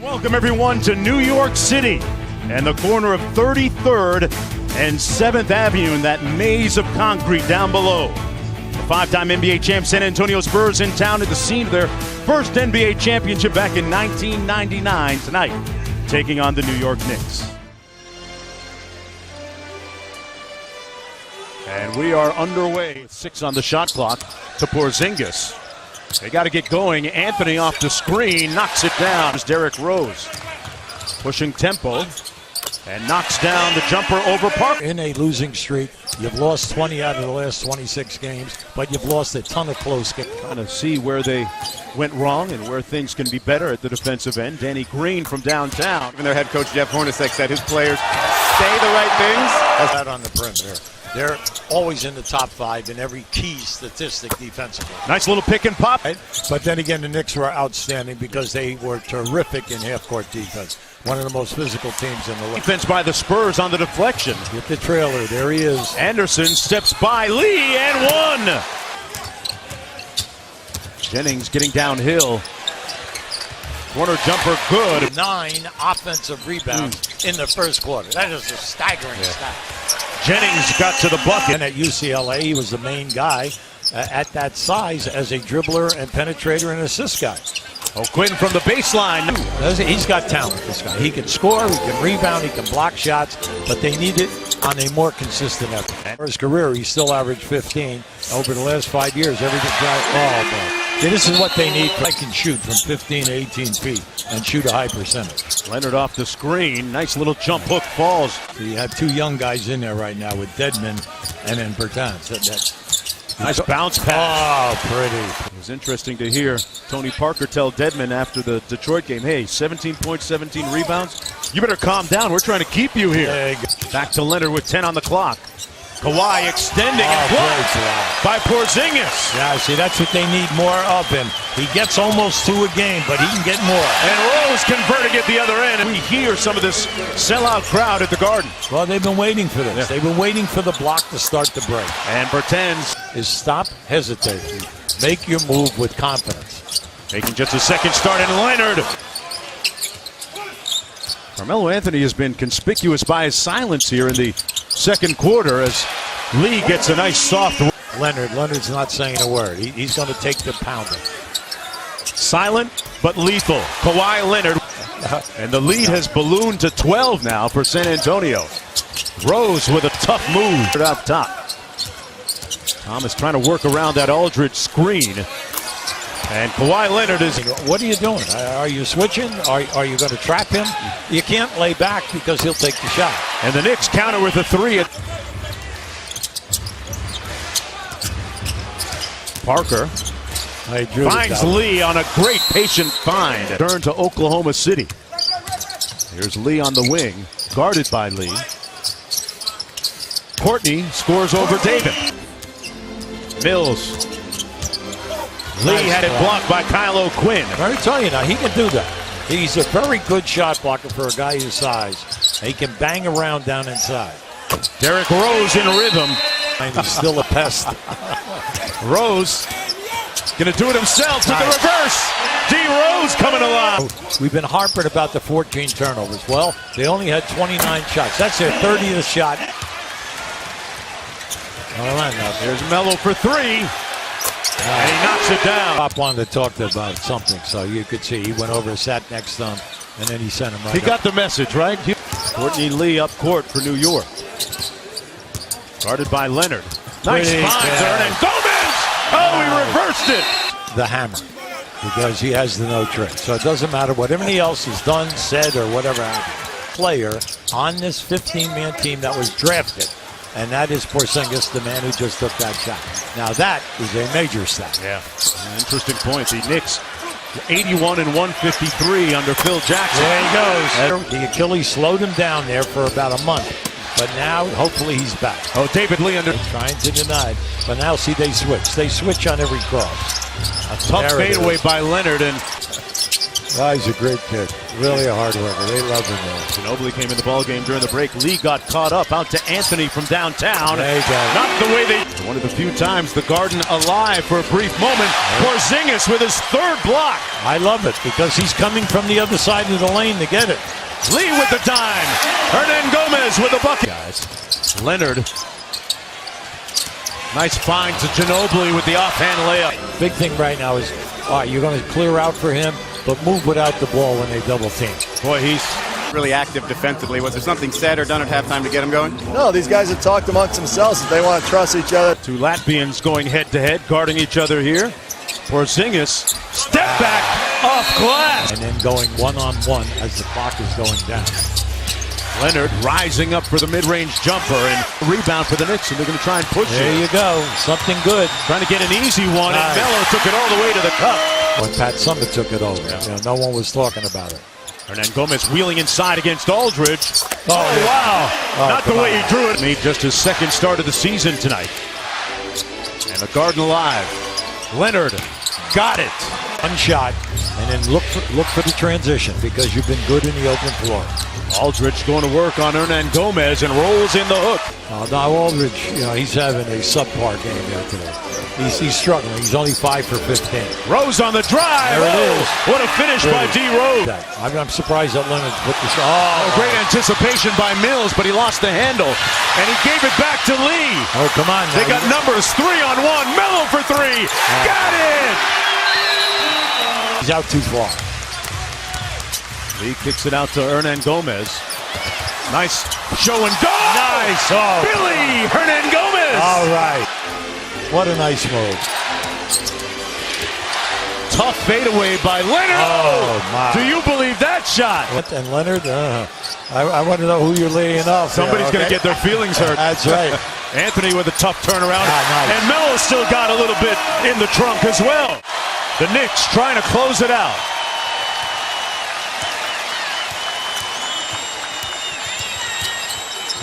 Welcome everyone to New York City and the corner of 33rd and 7th Avenue in that maze of concrete down below. The five-time NBA champ San Antonio Spurs in town at the scene of their first NBA championship back in 1999 tonight, taking on the New York Knicks. And we are underway with 6 on the shot clock to Porzingis. They got to get going. Anthony off the screen, knocks it down. It's Derrick Rose pushing tempo and knocks down the jumper over Parker. In a losing streak, you've lost 20 out of the last 26 games, but you've lost a ton of close games. Trying to see where they went wrong and where things can be better at the defensive end. Danny Green from downtown. Even their head coach Jeff Hornacek said his players say the right things. Out on the perimeter. They're always in the top 5 in every key statistic defensively. Nice little pick and pop. But then again, the Knicks were outstanding because they were terrific in half-court defense. One of the most physical teams in the league. Defense by the Spurs on the deflection. Get the trailer. There he is. Anderson steps by Lee and one. Jennings getting downhill. Corner jumper good. 9 offensive rebounds in the first quarter. That is a staggering stat. Jennings got to the bucket. And at UCLA, he was the main guy at that size as a dribbler and penetrator and assist guy. Quinn from the baseline. He's got talent, this guy. He can score, he can rebound, he can block shots, but they need it on a more consistent effort. For his career, he still averaged 15. Over the last 5 years, everything this is what they need. I can shoot from 15 to 18 feet and shoot a high percentage. Leonard off the screen. Nice little jump hook falls. So you have 2 young guys in there right now with Dedmon and then Bertans. Nice bounce pass. Oh, pretty. It was interesting to hear Tony Parker tell Dedmon after the Detroit game, hey, 17 points, 17 rebounds. You better calm down. We're trying to keep you here. Back to Leonard with 10 on the clock. Kawhi extending and blocked by Porzingis. Yeah, see, that's what they need more of him. He gets almost 2 a game, but he can get more. And Rose converting at the other end. And we hear some of this sellout crowd at the Garden. Well, they've been waiting for this. Yeah. They've been waiting for the block to start the break. And Bertans is stop hesitating. Make your move with confidence. Taking just a second start, and Leonard. Carmelo Anthony has been conspicuous by his silence here in the second quarter as Lee gets a nice soft. Leonard's not saying a word. He's going to take the pounding. Silent but lethal. Kawhi Leonard. And the lead has ballooned to 12 now for San Antonio. Rose with a tough move up top. Thomas trying to work around that Aldridge screen. And Kawhi Leonard is... What are you doing? Are you switching? Are you going to trap him? You can't lay back because he'll take the shot. And the Knicks counter with a 3. Parker finds Lee on a great patient find. Turn to Oklahoma City. Here's Lee on the wing, guarded by Lee. Courtney scores over David. Mills. Lee had it blocked by Kyle O'Quinn. Let me tell you now, he can do that. He's a very good shot blocker for a guy his size. He can bang around down inside. Derrick Rose in rhythm. And he's still a pest. Rose gonna do it himself with the reverse. D. Rose coming alive. We've been harping about the 14 turnovers. Well, they only had 29 shots. That's their 30th shot. All right, now there's Melo for 3. And he knocks it down. Pop wanted to talk about something, so you could see he went over, sat next to him, and then he sent him right He got the message, right? Courtney Lee up court for New York. Guarded by Leonard. Nice find, and Gomez! Oh, he reversed it! The hammer, because he has the no trick. So it doesn't matter what anybody else has done, said, or whatever player on this 15-man team that was drafted. And that is Porzingis, the man who just took that shot. Now that is a major stat. Yeah, interesting point. The Knicks 81 and 153 under Phil Jackson. There he goes. The Achilles slowed him down there for about a month. But now, hopefully, he's back. Oh, David Lee under. Trying to deny it. But now, see, they switch. They switch on every cross. A tough fadeaway by Leonard. And Oh, he's a great kid. Really a hard worker. They love him there. Ginobili came in the ballgame during the break. Lee got caught up. Out to Anthony from downtown. There you go. Not the way they... One of the few times the Garden alive for a brief moment. Porzingis with his third block. I love it because he's coming from the other side of the lane to get it. Lee with the dime. Hernan Gomez with the bucket. Guys, Leonard. Nice find to Ginobili with the offhand layup. Big thing right now is, all right, you're going to clear out for him, but move without the ball when they double team. Boy, he's really active defensively. Was there something said or done at halftime to get him going? No, these guys have talked amongst themselves that they want to trust each other. Two Latvians going head-to-head, guarding each other here. Porzingis, step back, off glass. And then going one-on-one as the clock is going down. Leonard rising up for the mid-range jumper and rebound for the Knicks, and they're going to try and push There it. you go. Something good. Trying to get an easy one, Nice. and Melo took it all the way to the cup. When Pat Summitt took it over, no one was talking about it. Hernan Gomez wheeling inside against Aldridge. Oh, yeah. wow. Oh, Not the come way on. he drew it. Made just his second start of the season tonight. And the Garden alive. Leonard got it. One shot, and then look for the transition because you've been good in the open floor. Aldridge going to work on Hernan Gomez and rolls in the hook. Now Aldridge, he's having a subpar game there today. He's struggling. He's only 5 for 15. Rose on the drive. There it is. What a finish by D. Rose. I'm surprised that Leonard put this. Great anticipation by Mills, but he lost the handle. And he gave it back to Lee. Oh, come on. They got numbers 3-on-1. Melo for 3. Got it. He's out too far. Lee kicks it out to Hernan Gomez. Nice show and go. Nice. Oh. Billy Hernan Gomez. All right. What a nice move. Tough fadeaway by Leonard. Oh, my. Do you believe that shot? And Leonard, I want to know who you're laying off. Somebody's going to get their feelings hurt. That's right. Anthony with a tough turnaround. Nice. And Melo still got a little bit in the trunk as well. The Knicks trying to close it out.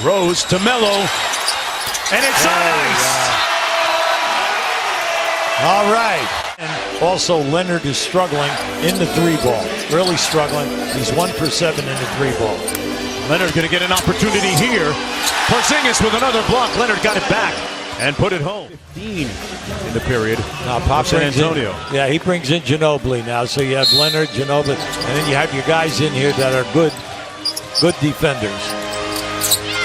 Rose to Melo. And it's ice. All right. And also Leonard is struggling in the 3-ball. Really struggling. He's 1 for 7 in the 3-ball. Leonard going to get an opportunity here. Porzingis with another block. Leonard got it back and put it home. 15 in the period. Now Pop San Antonio. He brings in Ginobili now. So you have Leonard, Ginobili, and then you have your guys in here that are good defenders.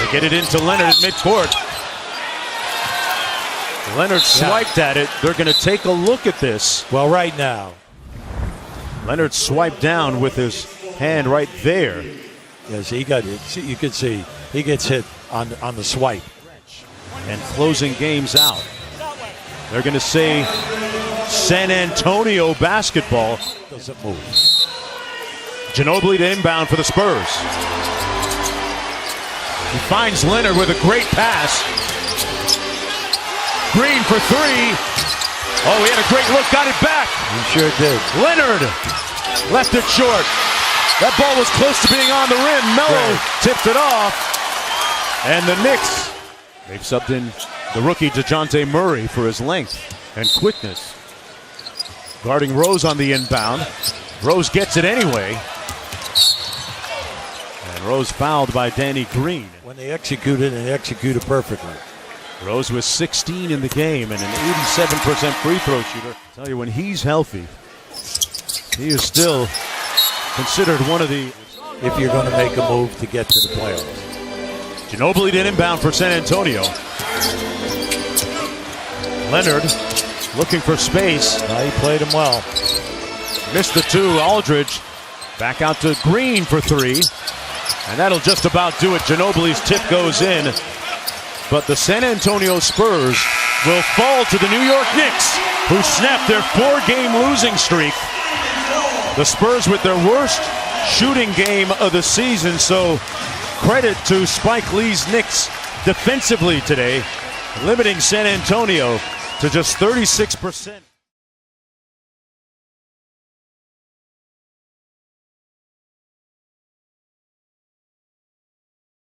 They get it into Leonard at midcourt. Leonard swiped at it. They're going to take a look at this. Well, right now. Leonard swiped down with his hand right there. Yes, he got it. You can see he gets hit on the swipe. And closing games out. They're going to say San Antonio basketball. Doesn't move. Ginobili to inbound for the Spurs. He finds Leonard with a great pass. Green for 3. Oh, he had a great look, got it back. He sure did. Leonard left it short. That ball was close to being on the rim. Melo tipped it off. And the Knicks, they've subbed in the rookie DeJounte Murray for his length and quickness. Guarding Rose on the inbound. Rose gets it anyway. And Rose fouled by Danny Green. When they execute it, and they execute it perfectly. Rose was 16 in the game and an 87% free throw shooter. I tell you, when he's healthy, he is still considered one of the... If you're going to make a move to get to the playoffs. Ginobili did inbound for San Antonio. Leonard looking for space. He played him well. Missed the 2. Aldridge back out to Green for 3. And that'll just about do it. Ginobili's tip goes in. But the San Antonio Spurs will fall to the New York Knicks, who snapped their 4-game losing streak. The Spurs with their worst shooting game of the season. So credit to Spike Lee's Knicks defensively today, limiting San Antonio to just 36%.